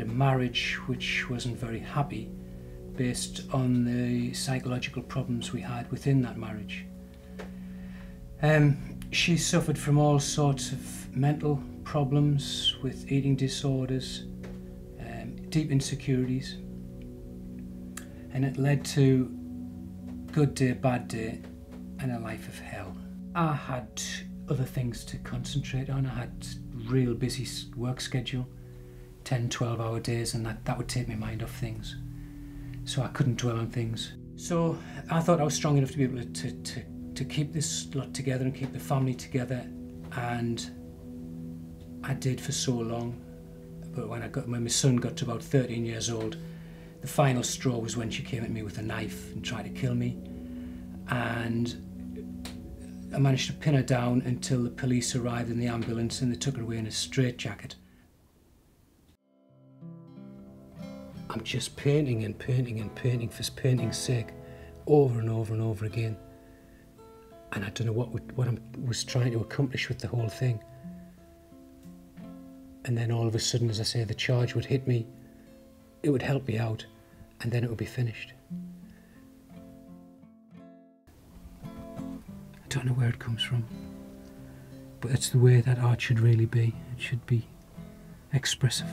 marriage which wasn't very happy based on the psychological problems we had within that marriage. She suffered from all sorts of mental problems with eating disorders, deep insecurities, and it led to good day, bad day, and a life of hell. I had other things to concentrate on. I had real busy work schedule, 10, 12-hour days, and that would take my mind off things. So I couldn't dwell on things. So I thought I was strong enough to be able to keep this lot together and keep the family together, and I did for so long. But when my son got to about 13 years old, the final straw was when she came at me with a knife and tried to kill me. And I managed to pin her down until the police arrived in the ambulance, and they took her away in a straitjacket. I'm just painting and painting and painting for painting's sake, over and over and over again. And I don't know what I was trying to accomplish with the whole thing. And then all of a sudden, as I say, the charge would hit me, it would help me out, and then it would be finished. I don't know where it comes from, but it's the way that art should really be. It should be expressive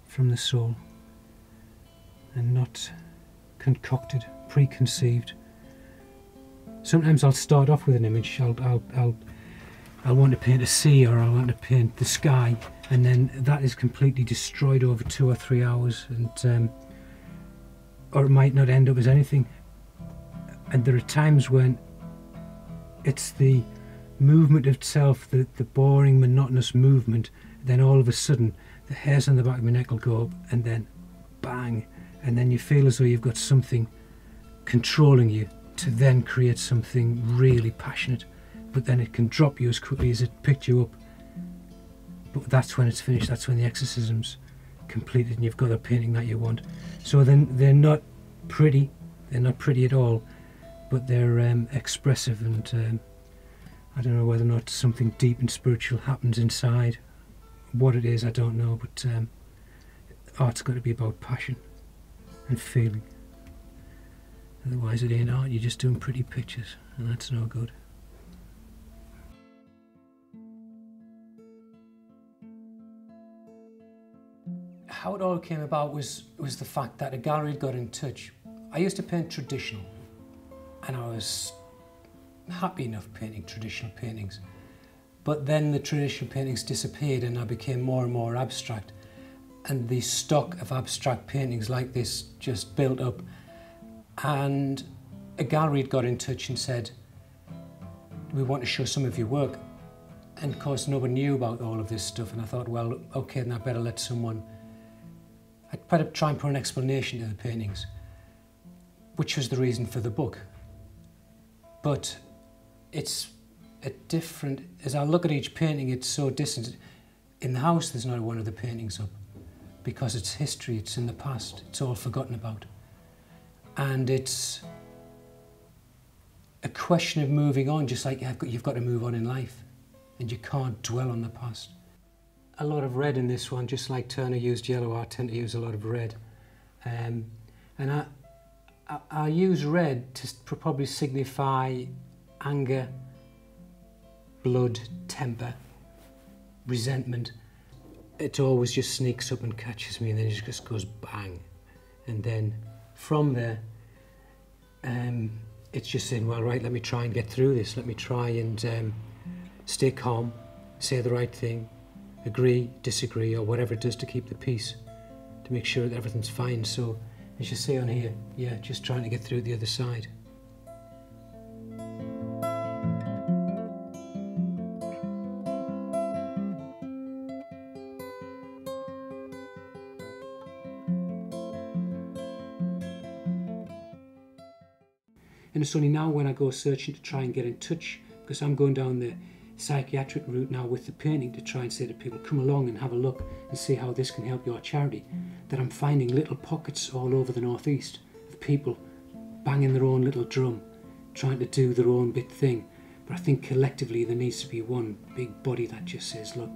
from the soul and not concocted, preconceived. Sometimes I'll start off with an image. I'll want to paint a sea, or I'll want to paint the sky, and then that is completely destroyed over 2 or 3 hours, and or it might not end up as anything. And there are times when it's the movement itself, the boring, monotonous movement, then all of a sudden the hairs on the back of my neck will go up, and then bang, and then you feel as though you've got something controlling you to then create something really passionate. But then it can drop you as quickly as it picked you up. But that's when it's finished, that's when the exorcism's completed and you've got a painting that you want. So then they're not pretty at all, but they're expressive, and I don't know whether or not something deep and spiritual happens inside. What it is, I don't know, but art's got to be about passion and feeling. Otherwise it ain't art, you're just doing pretty pictures, and that's no good. How it all came about was the fact that a gallery got in touch. I used to paint traditional, and I was happy enough painting traditional paintings. But then the traditional paintings disappeared and I became more and more abstract. And the stock of abstract paintings like this just built up. And a gallery got in touch and said, we want to show some of your work. And of course nobody knew about all of this stuff, and I thought, well, okay, then I better let someone, I'd better try and put an explanation to the paintings, which was the reason for the book. But it's a different, as I look at each painting, it's so distant. In the house there's not one of the paintings up, because it's history, it's in the past, it's all forgotten about. And it's a question of moving on, just like you've got to move on in life, and you can't dwell on the past. A lot of red in this one, just like Turner used yellow, I tend to use a lot of red. And I use red to probably signify anger, blood, temper, resentment. It always just sneaks up and catches me, and then it just goes bang. And then from there, it's just saying, well, right, let me try and get through this. Let me try and stay calm, say the right thing, agree, disagree, or whatever it does to keep the peace, to make sure that everything's fine. So, as you see on here, yeah, just trying to get through the other side. And it's only now when I go searching to try and get in touch, because I'm going down the psychiatric route now with the painting to try and say to people, come along and have a look and see how this can help your charity, that I'm finding little pockets all over the northeast of people banging their own little drum, trying to do their own bit thing. But I think collectively there needs to be one big body that just says, look,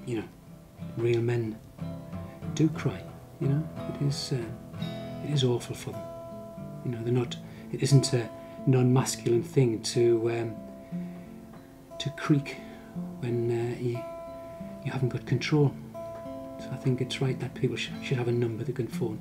you know, real men do cry. You know, it is awful for them. You know, they're not. It isn't a non-masculine thing to creak when you haven't got control. So I think it's right that people should have a number they can phone